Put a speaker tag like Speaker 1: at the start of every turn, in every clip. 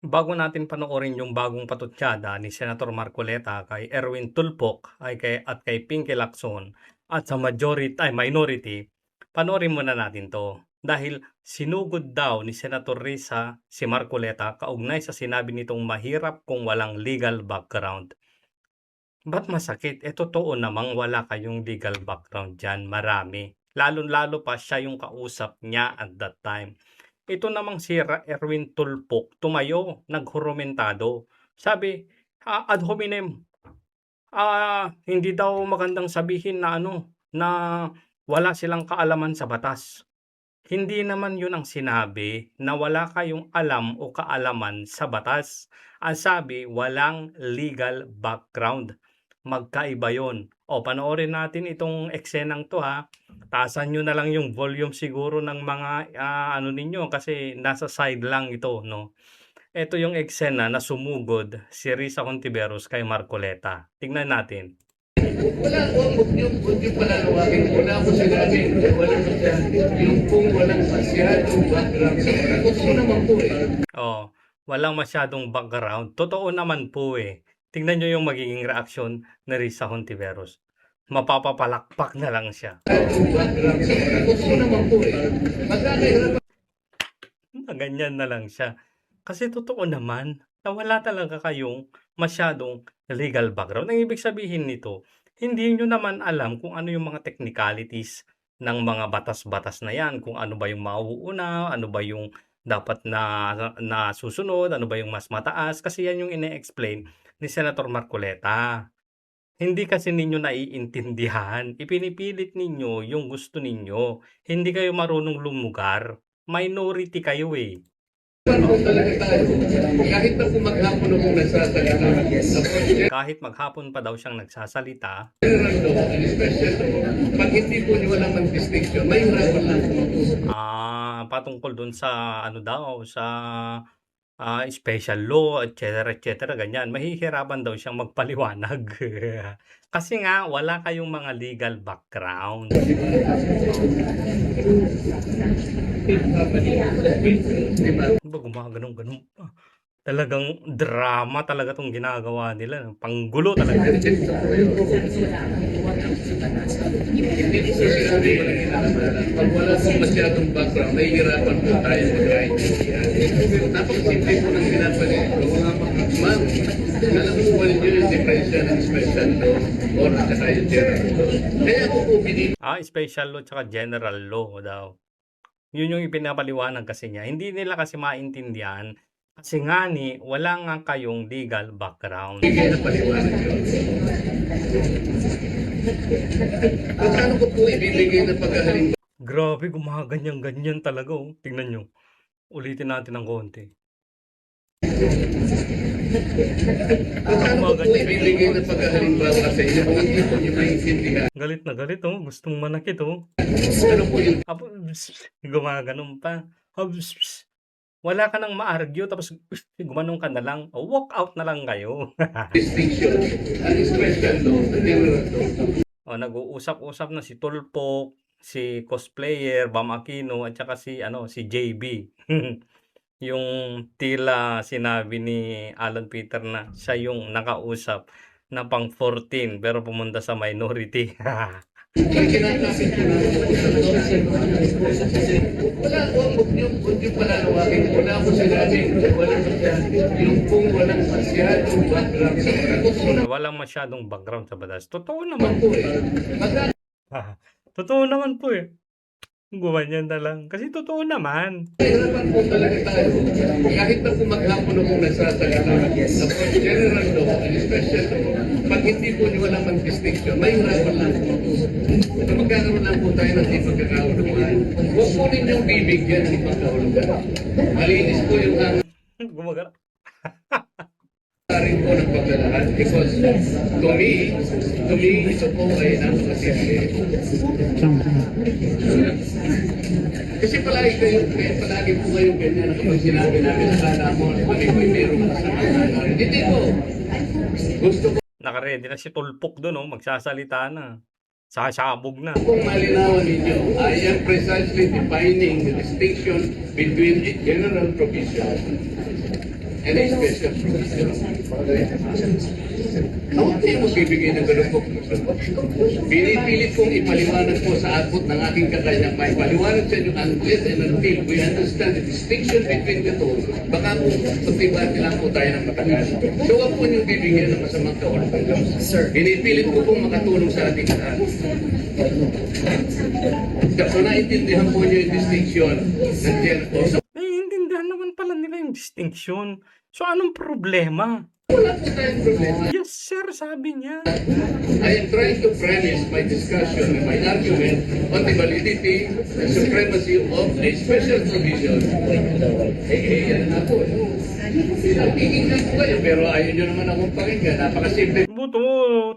Speaker 1: Bago natin panoorin yung bagong patutsada ni Senator Marcoleta kay Erwin Tulfok at kay Pinky Lacson at sa minority, panoorin muna natin to. Dahil sinugod daw ni Senator Risa si Marcoleta kaugnay sa sinabi nitong mahirap kung walang legal background. Ba't masakit? Totoo namang wala kayong legal background dyan, marami. Lalo-lalo pa siya yung kausap niya at that time. Ito namang si Erwin Tulfok tumayo, naghurumentado. Sabi, ad hominem, hindi daw magandang sabihin na na wala silang kaalaman sa batas. Hindi naman yun ang sinabi na wala kayong alam o kaalaman sa batas. Ang sabi, walang legal background. Magkaiba yun. Panoorin natin itong eksenang to ha. Taasan nyo na lang yung volume siguro ng mga ninyo kasi nasa side lang ito, no? Ito yung eksena na sumugod si Risa Hontiveros kay Marcoleta. Tingnan natin.
Speaker 2: Wala ko, huwag yung palalawakin. Wala ko sinabi. Walang yung kung walang masyadong background sa mga. Totoo naman po
Speaker 1: Walang masyadong background. Totoo naman po eh. Tingnan nyo yung magiging reaksyon ni Risa Hontiveros. Mapapapalakpak na lang siya.
Speaker 2: Totoo naman po
Speaker 1: Ganyan na lang siya. Kasi totoo naman na wala talaga kayong masyadong legal background. Ang ibig sabihin nito, hindi nyo naman alam kung ano yung mga technicalities ng mga batas-batas na yan. Kung ano ba yung mauuna, ano ba yung dapat na susunod, ano ba yung mas mataas. Kasi yan yung ine-explain ni Senator Marcoleta. Hindi kasi ninyo naiintindihan. Ipinipilit ninyo yung gusto ninyo. Hindi kayo marunong lumugar. Minority kayo eh. Kahit maghapon pa daw siyang nagsasalita.
Speaker 2: Pag hindi po niyo walang mag-distinction, may hirapan lang.
Speaker 1: Patungkol dun sa sa special law, etc., ganyan. Mahihirapan daw siyang magpaliwanag. Kasi nga, wala kayong mga legal background. Diba gumaganon-ganon pa? Talagang drama talaga tong ginagawa nila. Panggulo talaga.
Speaker 2: Hindi ko sinabi pag wala pong masyadong background, mahihirapan po tayo mag-ITR. Napakasimple po ng pinapalit. Ma'am, alam mo ba yun yung diferensya ng special law or saka yung general law? Kaya ako po binili.
Speaker 1: Special law tsaka general law daw. Yun yung ipinapaliwanag kasi niya. Hindi nila kasi maintindihan kasi nga wala nga kayong legal background.
Speaker 2: Hindi na paliwanag yun. Paano ko po ibibigay na pagkahalimbawa?
Speaker 1: Grabe, gumaganyan-ganyan talaga. Tingnan nyo. Ulitin natin ng konti.
Speaker 2: Paano ko po ibibigay na pagkahalimbawa sa inyo kung hindi po nyo maintindihan?
Speaker 1: Galit na galit Gustong manakit
Speaker 2: Ano po yung
Speaker 1: gumaganon pa. Wala ka nang ma-argue tapos gumanong ka na lang. Walk out na lang kayo.
Speaker 2: distinction? Ang special law, general law.
Speaker 1: Nag-uusap-usap na si Tulfok, si cosplayer, Bam Aquino, at saka si JB. Yung tila sinabi ni Alan Peter na siya yung nakausap na pang 14 pero pumunta sa minority.
Speaker 2: Ang kinakasin ko na wala ko, huwag yung palalawakin. Wala ko sinabi, yung kung walang masyadong background sa mga.
Speaker 1: Walang masyadong background sa batas. Totoo naman
Speaker 2: po
Speaker 1: Totoo naman po eh. Gumanyan na lang. Kasi totoo naman.
Speaker 2: Hirapan po talaga tayo. Kahit na po maghapon akong nagsasalita sa general law and special law, pag hindi po niyo walang mag-distinction, may hirapan lang po. Magkakaroon lang po tayo ng di pagkakaulugan. Huwag po ninyong bibigyan ng pagkakaulugan. Malinis po yung
Speaker 1: Gumagana.
Speaker 2: rin po ng paglalahad because to me, ito po ay napakasimple. Kasi palagi po kayong ganyan na kapag sinabi namin akala mo, kami ko'y merong kasama. Hindi po. Gusto ko
Speaker 1: Nakaredy na si Tulfok doon magsasalita na. Sasabog na.
Speaker 2: kung malinawan ninyo, I am precisely defining the distinction between a general provision and a special provision. Huwag kayo magbibigay ng ganun po. Pinipilit kong ipaliwanag po sa abot ng aking kakayang may paliwanag sa inyo unless and until we understand the distinction between the two. Baka po, pagtibati lang po tayo ng matagal. So huwag po niyong bibigyan ng masamang kaulapan. Pinipilit ko pong makatulong sa ating lahat. Kung naintindihan po niyo yung distinction, nandiyan po. So,
Speaker 1: Naiintindihan naman pala nila yung distinction. So, anong problema?
Speaker 2: wala po tayong problema.
Speaker 1: Yes, sir, sabi niya.
Speaker 2: I am trying to premise my discussion and my argument on the validity and supremacy of a special provision. Yan na po. Pinakikinggan ko kayo, pero ayaw nyo naman akong pakinggan. Napakasimple
Speaker 1: Buto,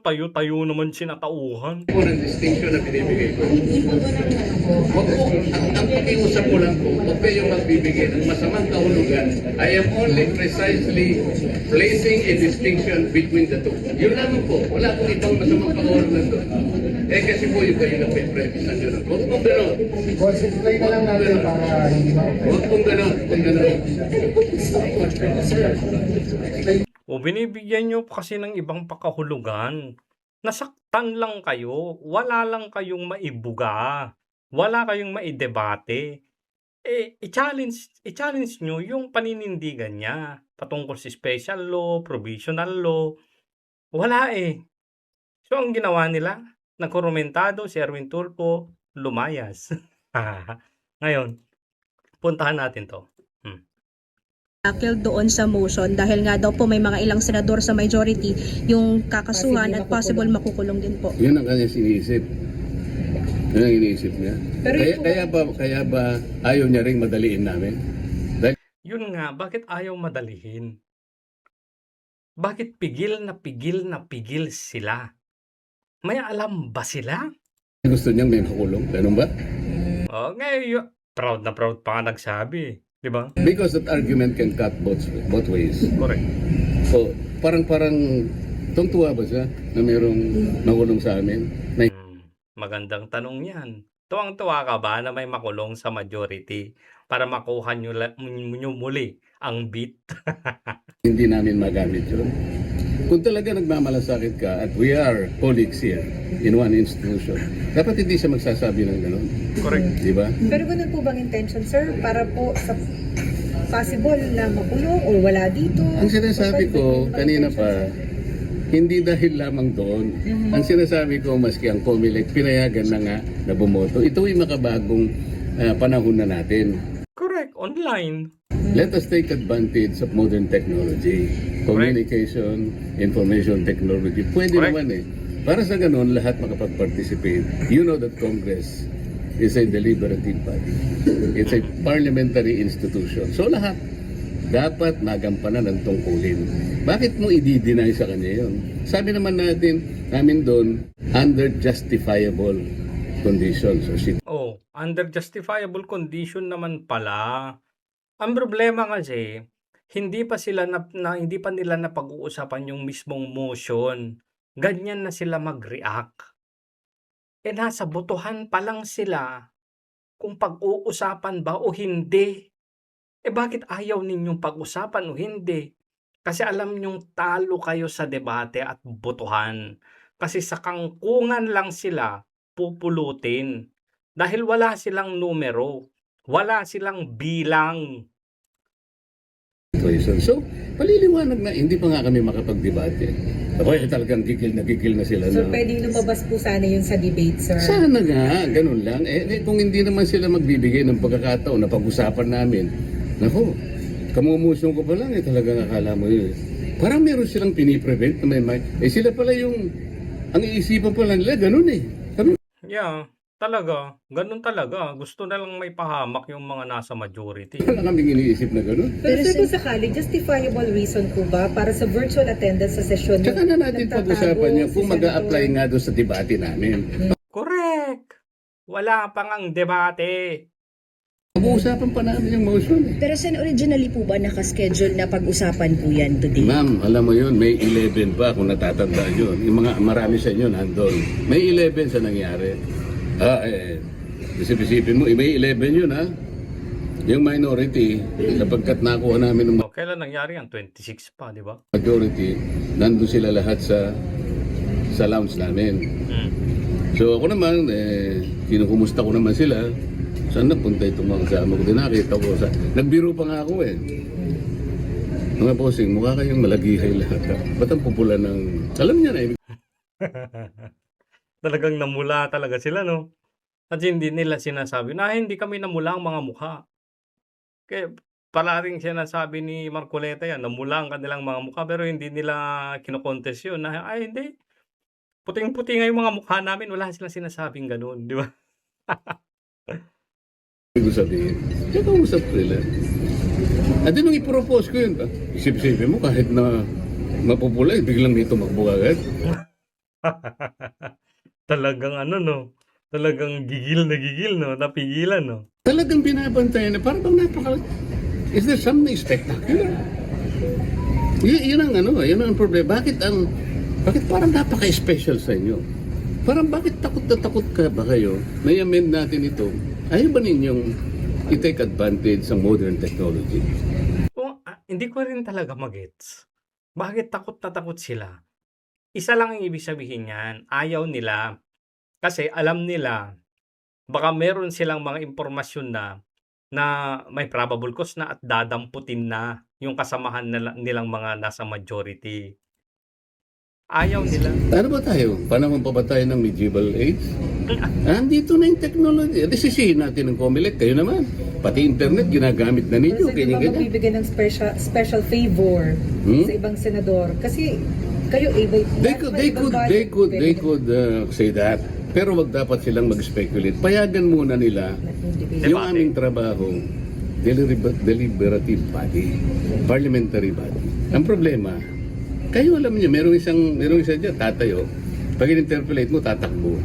Speaker 1: tayo-tayo naman sinatauhan.
Speaker 2: po ng distinction na binibigay ko. Huwag po, ang pakiusap ko lang po, huwag kayong magbibigay ng masamang kahulugan. I am only precisely placing a distinction between the two. Yun lamang po, wala pong ibang masamang kahulugan doon. Kasi po yung kayo na premise na gano'n. Huwag pong gano'n.
Speaker 3: Boss, explain na lang natin para hindi
Speaker 2: Huwag pong gano'n. Huwag pong gano'n.
Speaker 1: O binibigyan nyo kasi ng ibang pakahulugan. Nasaktan lang kayo. Wala lang kayong maibuga. Wala kayong maidebate. I-challenge nyo yung paninindigan niya. Patungkol si special law, provisional law. Wala eh. So ang ginawa nila, nagkomentado si Erwin Tulfo, lumayas. Ngayon, puntahan natin to.
Speaker 4: Takil doon sa motion dahil nga daw po may mga ilang senador sa majority yung kakasuhan at possible makukulong din po.
Speaker 2: Yun ang kanyang sinisip. Yun ang iniisip niya.
Speaker 4: Pero
Speaker 2: Kaya ba ayaw niya ring madaliin namin? Dahil
Speaker 1: Yun nga, bakit ayaw madalihin? Bakit pigil na pigil sila? May alam ba sila?
Speaker 2: gusto niyang may makulong. Ganun ba?
Speaker 1: Oh, ngayon, proud na proud pa nga nagsabi. Di ba?
Speaker 2: Because that argument can cut both ways.
Speaker 1: Correct.
Speaker 2: So, parang tungtuwa ba siya na mayroong makulong sa amin? May
Speaker 1: Magandang tanong yan. Tuwang-tuwa ka ba na may makulong sa majority para makuha nyo muli ang beat?
Speaker 2: hindi namin magamit yun. Kung talaga nagmamalasakit ka at we are colleagues here in one institution, dapat hindi siya magsasabi ng gano'n.
Speaker 1: Correct.
Speaker 2: Di ba?
Speaker 5: Pero ganun po bang intention, sir? Para po sa possible na makulong o wala dito?
Speaker 2: Ang sinasabi ko kanina pa, hindi dahil lamang doon. Ang sinasabi ko, maski ang COMELEC, pinayagan na nga na bumoto. Ito ay makabagong panahon na natin.
Speaker 1: Correct. Online.
Speaker 2: Let us take advantage of modern technology. Communication, information technology. Pwede
Speaker 1: Correct.
Speaker 2: naman eh. Para sa ganun, lahat makapag-participate. You know that Congress is a deliberative body. It's a parliamentary institution. So lahat dapat magampanan ng tungkulin. Bakit mo i-deny sa kanya yun? Sabi naman namin doon, under justifiable conditions. So,
Speaker 1: under justifiable condition naman pala. Ang problema kasi, hindi pa nila napag-uusapan yung mismong motion. Ganyan na sila mag-react. Nasa botohan pa lang sila kung pag-uusapan ba o hindi. Bakit ayaw ninyong pag-usapan o hindi? Kasi alam nyong talo kayo sa debate at botohan. Kasi sa kangkungan lang sila pupulutin. Dahil wala silang numero. Wala silang bilang.
Speaker 2: So, paliliwanag na, hindi pa nga kami makapag-debate. Ako talagang gigil na sila.
Speaker 5: So,
Speaker 2: na.
Speaker 5: pwede lumabas po sana yun sa debate, sir?
Speaker 2: Sana nga, ganun lang. Kung hindi naman sila magbibigay ng pagkakataon na pag-usapan namin, nako, kamumusyon ko pa lang, talagang akala mo yun. Parang meron silang piniprevent na may sila pala yung, ang iisipan pala nila, ganun eh.
Speaker 1: Yeah, talaga. Ganun talaga. Gusto na lang may pahamak yung mga nasa majority.
Speaker 2: Wala kaming iniisip na ganun.
Speaker 5: Pero sir, kung sakali, justifiable reason po ba para sa virtual attendance sa sesyon?
Speaker 2: Tsaka na natin pag-usapan niya kung mag-a-apply nga doon sa debate namin.
Speaker 1: Correct! Wala pang ang debate.
Speaker 2: Pag-uusapan pa namin yung motion eh.
Speaker 6: Pero saan originally po ba nakaschedule na pag-usapan po yan today?
Speaker 2: Ma'am, alam mo yun, May 11 pa kung natatandaan yun. Yung mga marami sa inyo nandun. May 11 sa nangyari. Isip-isipin mo, May 11 yun ha. Yung minority, sapagkat nakuha namin ng
Speaker 1: kailan nangyari yan? 26 pa, di ba?
Speaker 7: Majority, nandun sila lahat sa lounge namin.
Speaker 1: Mm.
Speaker 7: So ako naman, kinukumusta ko naman sila. Saan napunta itong mga kasama ko? Din nakita ko nagbiro pa nga ako eh. Mga bossing, mukha kayong malagihay lahat. Ba't ang pupula ng... Alam niya na eh.
Speaker 1: Talagang namula talaga sila, no? At hindi nila sinasabi na hindi kami namula ang mga mukha. Kaya palaring sinasabi ni Marcoleta yan, namula ang kanilang mga mukha pero hindi nila kinokontes yun. Na, ay hindi, puting-puti nga yung mga mukha namin, wala silang sinasabing ganun, di ba?
Speaker 7: Ibig sabihin, kaya kausap ko nila. At nung i-propose ko yun, isip-isipin mo kahit na mapupula, biglang dito magbuka agad.
Speaker 1: Talagang ano, no? Talagang gigil, no? Napigilan, no?
Speaker 7: Talagang binabantayan na parang napaka... Is there something spectacular? Yun ang ano, yun ang problema. Bakit parang napaka-special sa inyo? Parang bakit takot na takot ka ba kayo na i-amend natin ito? Ayaw ba ninyong i-take advantage sa modern technology?
Speaker 1: Hindi ko rin talaga magets. Bakit takot na takot sila? Isa lang ang ibig sabihin niyan, ayaw nila. Kasi alam nila, baka meron silang mga impormasyon na may probable cause na at dadamputin na yung kasamahan nilang mga nasa majority. Ayaw nila.
Speaker 7: Ano ba tayo? Panahon pa ba tayo ng medieval age? Andito na yung technology. Sisihin natin ng COMELEC. Kayo naman. Pati internet, ginagamit na ninyo.
Speaker 5: Kasi di ba
Speaker 7: Ganyan.
Speaker 5: magbibigay ng special favor sa ibang senador? Kasi kayo
Speaker 7: They could say that. Pero wag dapat silang mag-speculate. Payagan muna nila yung aming trabaho, deliberative body, parliamentary body. Ang problema, kayo alam niyo, merong isa dyan, tatayo. Pag in-interpolate mo, tatakbo.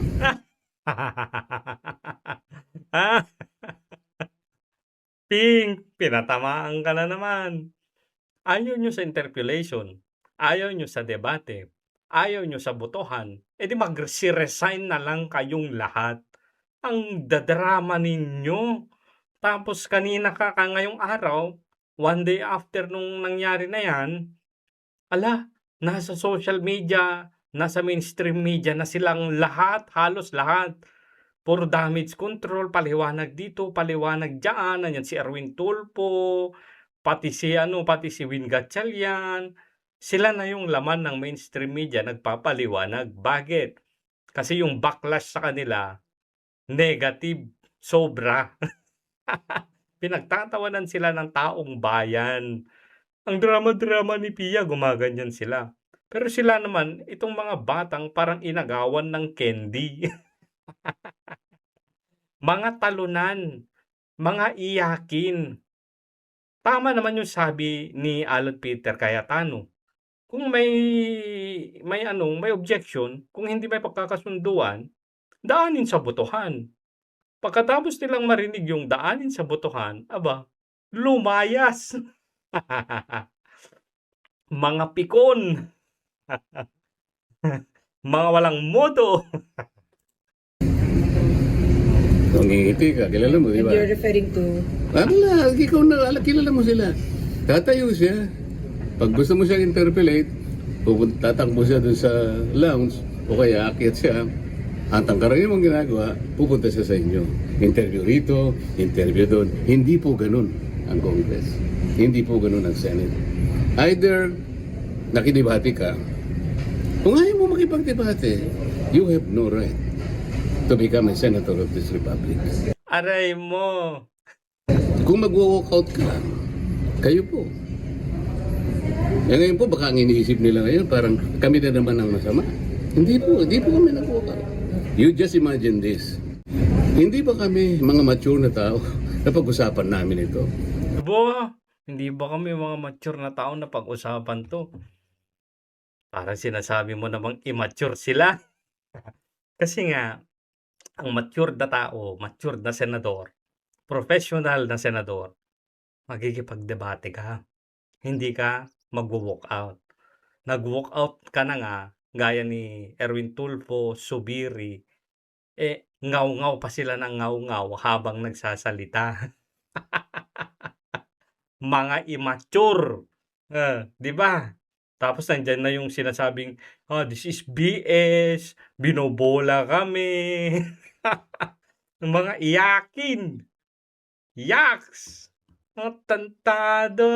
Speaker 1: Ping, pinatamaan ka na naman. Ayaw nyo sa interpolation. Ayaw nyo sa debate. Ayaw nyo sa botohan. E di mag-resign na lang kayong lahat. Ang dadrama ninyo. Tapos kanina ka ngayong araw, one day after nung nangyari na yan, nasa social media, nasa mainstream media na silang lahat, halos lahat. Puro damage control, paliwanag dito, paliwanag dyan, nanyan si Erwin Tulfo, pati si Win Gatchalian. Sila na yung laman ng mainstream media nagpapaliwanag. Bakit? Kasi yung backlash sa kanila, negative, sobra. Pinagtatawanan sila ng taong bayan. Ang drama-drama ni Pia, gumaganyan sila. Pero sila naman, itong mga batang parang inagawan ng candy. Mga talunan, mga iyakin. Tama naman yung sabi ni Alan Peter Cayetano. Kung may objection, kung hindi may pagkakasunduan, daanin sa botohan. Pagkatapos nilang marinig yung daanin sa botohan, lumayas. Mga pikon. Mga walang modo.
Speaker 7: Ngingiti ka, kilala mo, di
Speaker 5: And
Speaker 7: ba?
Speaker 5: you're referring to...
Speaker 7: Ikaw na, kilala mo sila. Tatayo siya. Pag gusto mo siya interpolate, tatakbo siya dun sa lounge, o kaya akyat siya, ang tangkarang mong ginagawa, pupunta siya sa inyo. Interview rito, interview doon. Hindi po ganun ang Congress. Hindi po ganun ang Senate. Either nakidebate ka, kung ayaw mo makipagdebate, you have no right to become a senator of this republic.
Speaker 1: Aray mo.
Speaker 7: Kung mag-walk out ka, kayo po. Ngayon po, baka ang iniisip nila ngayon, parang kami na naman ang masama. Hindi po kami nag-walk out. You just imagine this. Hindi ba kami mga mature na tao na pag-usapan namin ito?
Speaker 1: Hindi ba kami mga mature na tao na pag-usapan to? Parang sinasabi mo namang immature sila. Kasi nga, ang mature na tao, mature na senador, professional na senador, magkikipagdebate ka. Hindi ka mag-walk out. Nag-walk out ka na nga, gaya ni Erwin Tulfo, Subiri, ngaw-ngaw pa sila ng ngaw-ngaw habang nagsasalita. mga immature. 'Di ba? Tapos nandiyan na yung sinasabing, this is BS, binobola kami. Yung mga iyakin. Yaks! Tantado.